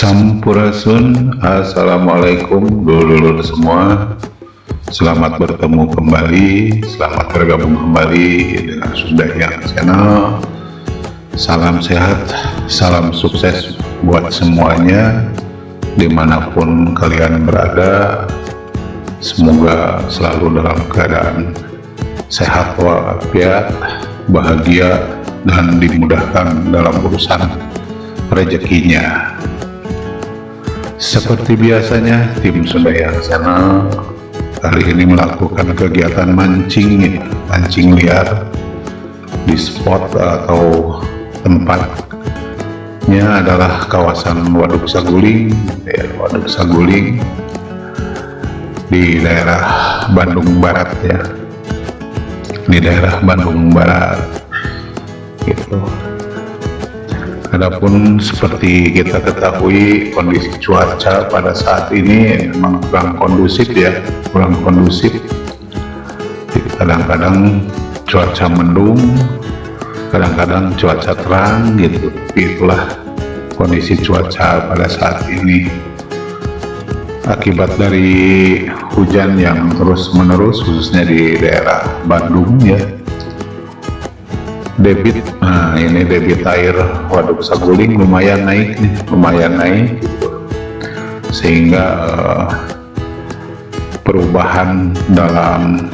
Sampurasun, assalamualaikum dulur-dulur semua. Selamat bertemu kembali, selamat bergabung kembali dengan Sudah yang channel. Salam sehat, salam sukses buat semuanya dimanapun kalian berada. Semoga selalu dalam keadaan sehat walafiat, bahagia, dan dimudahkan dalam urusan rezekinya. Seperti biasanya, tim Sudah yang channel kali ini melakukan kegiatan mancing liar di spot atau tempatnya adalah kawasan Waduk Saguling, Waduk Saguling di daerah Bandung Barat ya, di daerah Bandung Barat gitu. Adapun seperti kita ketahui, kondisi cuaca pada saat ini memang kurang kondusif ya, kurang kondusif. Kadang-kadang cuaca mendung, kadang-kadang cuaca terang gitu. Itulah kondisi cuaca pada saat ini. Akibat dari hujan yang terus-menerus, khususnya di daerah Bandung ya. Debit, nah ini debit air Waduk Saguling lumayan naik nih, lumayan naik gitu. Sehingga perubahan dalam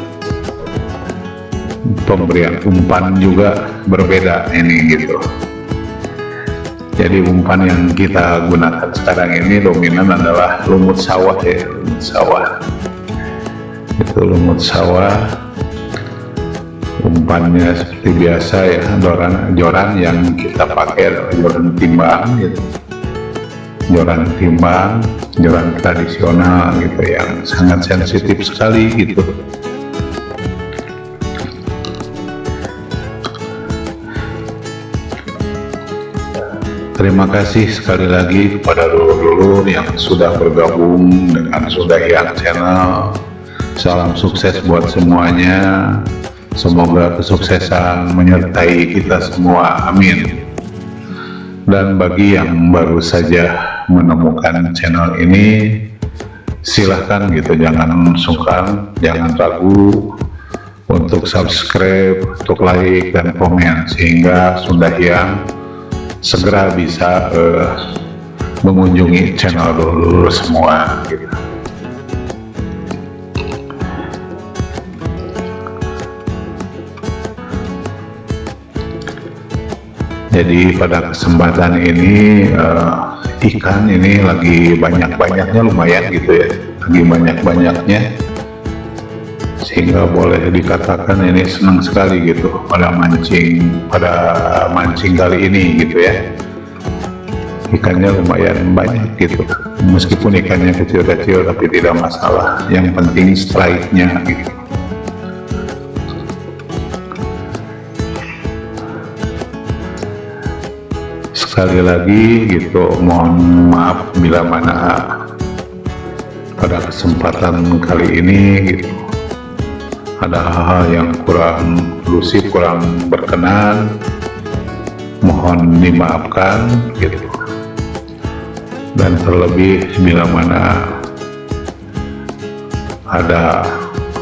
pemberian umpan juga berbeda ini gitu. Jadi umpan yang kita gunakan sekarang ini dominan adalah lumut sawah ya, lumut sawah. Itu lumut sawah. Umpannya seperti biasa ya, joran yang kita pakai adalah joran timbang gitu, joran timbang, joran tradisional gitu yang sangat sensitif sekali gitu. Terima kasih sekali lagi kepada dulur-dulur yang sudah bergabung dengan Sudah yang channel. Salam sukses buat semuanya. Semoga kesuksesan menyertai kita semua, amin. Dan bagi yang baru saja menemukan channel ini, silahkan gitu, jangan sungkan, jangan ragu untuk subscribe, untuk like dan komen, sehingga Sudah yang segera bisa mengunjungi channel dulu semua gitu. Jadi pada kesempatan ini ikan ini lagi banyak-banyaknya, lumayan gitu ya, lagi banyak-banyaknya, sehingga boleh dikatakan ini senang sekali gitu pada mancing kali ini gitu ya. Ikannya lumayan banyak gitu, meskipun ikannya kecil-kecil tapi tidak masalah, yang penting strike-nya gitu. Sekali lagi gitu, mohon maaf bila mana pada kesempatan kali ini gitu ada hal-hal yang kurang kondusif, kurang berkenan, mohon dimaafkan gitu. Dan terlebih bila mana ada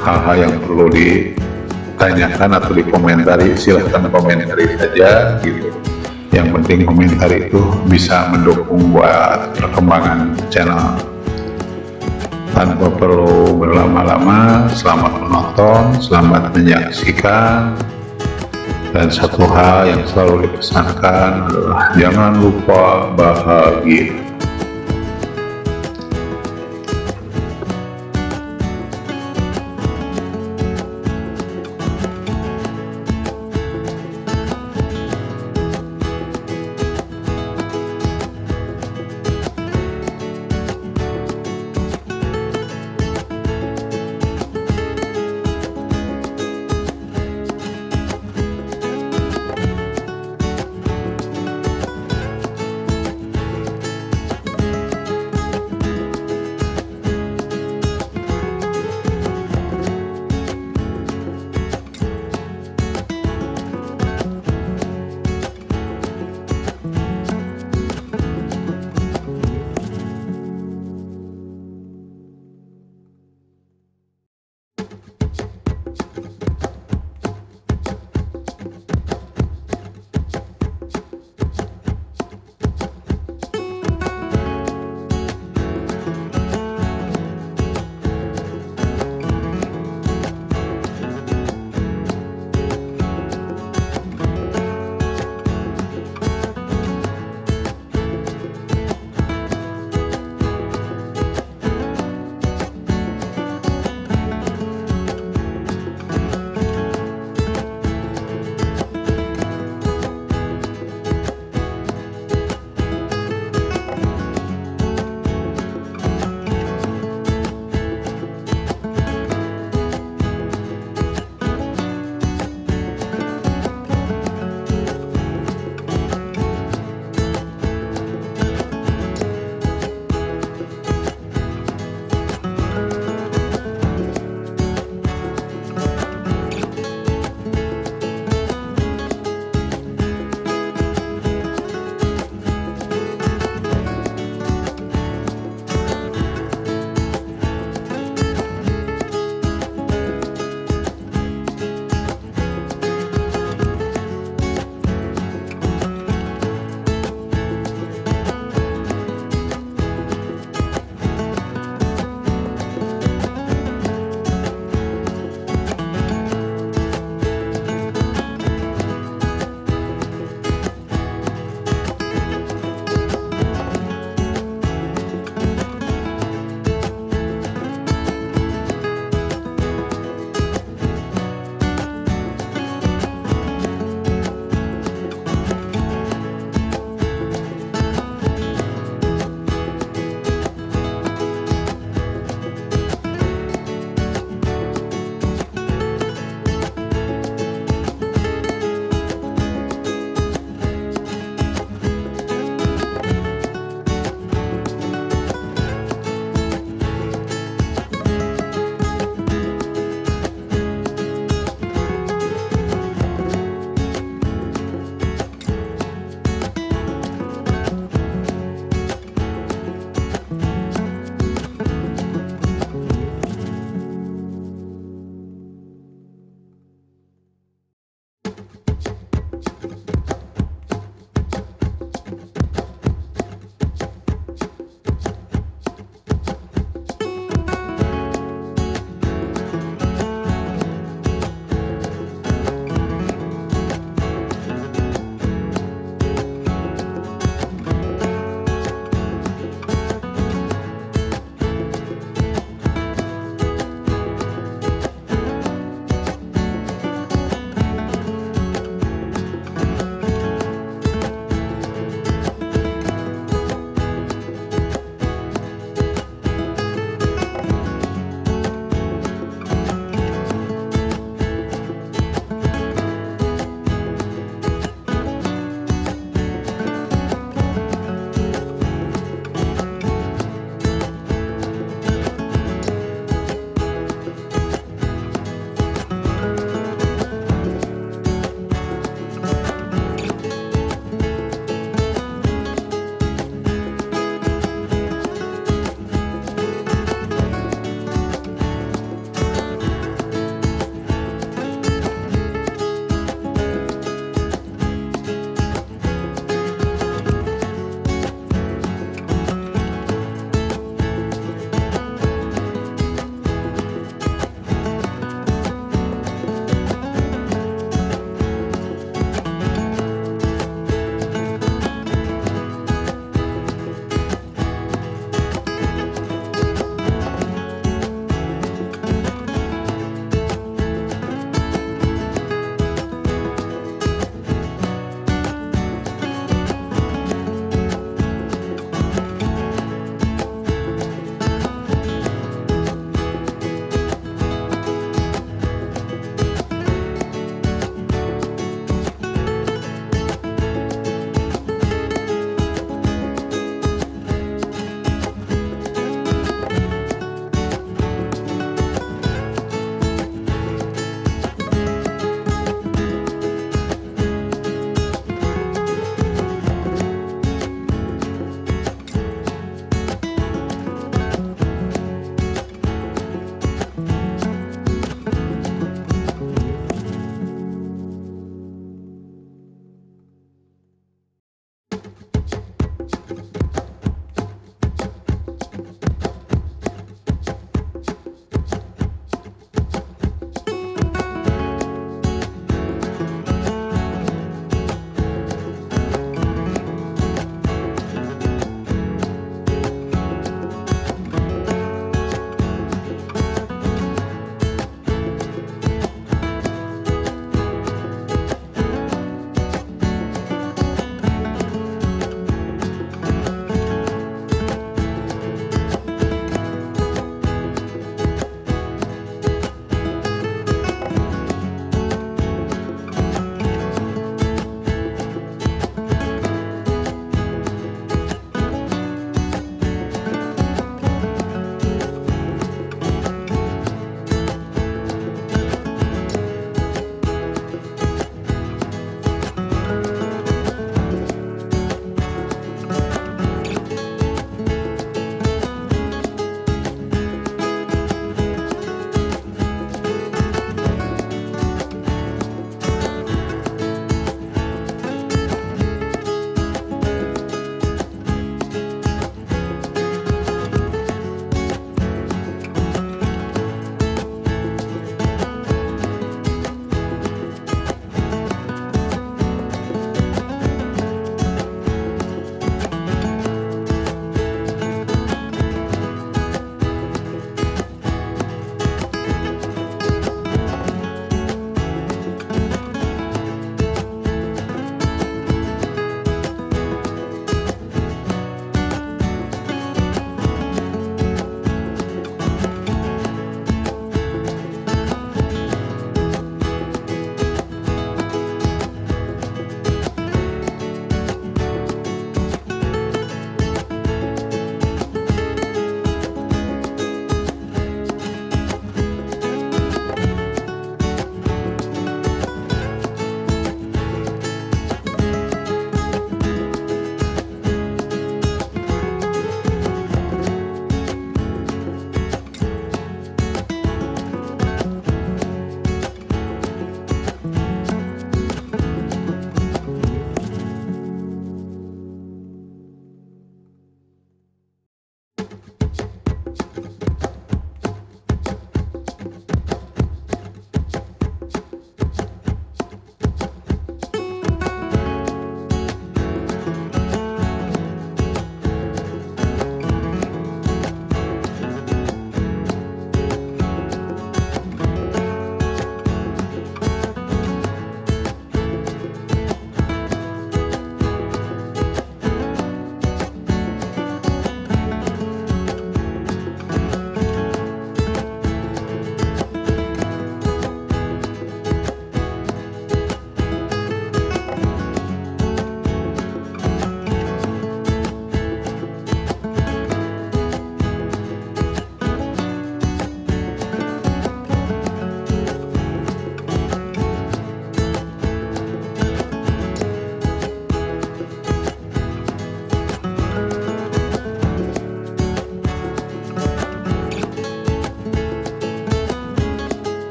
hal-hal yang perlu ditanyakan atau dikomentari, silahkan komentari saja gitu. Yang penting komentar itu bisa mendukung buat perkembangan channel. Tanpa perlu berlama-lama, selamat menonton, selamat menyaksikan. Dan satu hal yang selalu dipesankan adalah jangan lupa bahagia.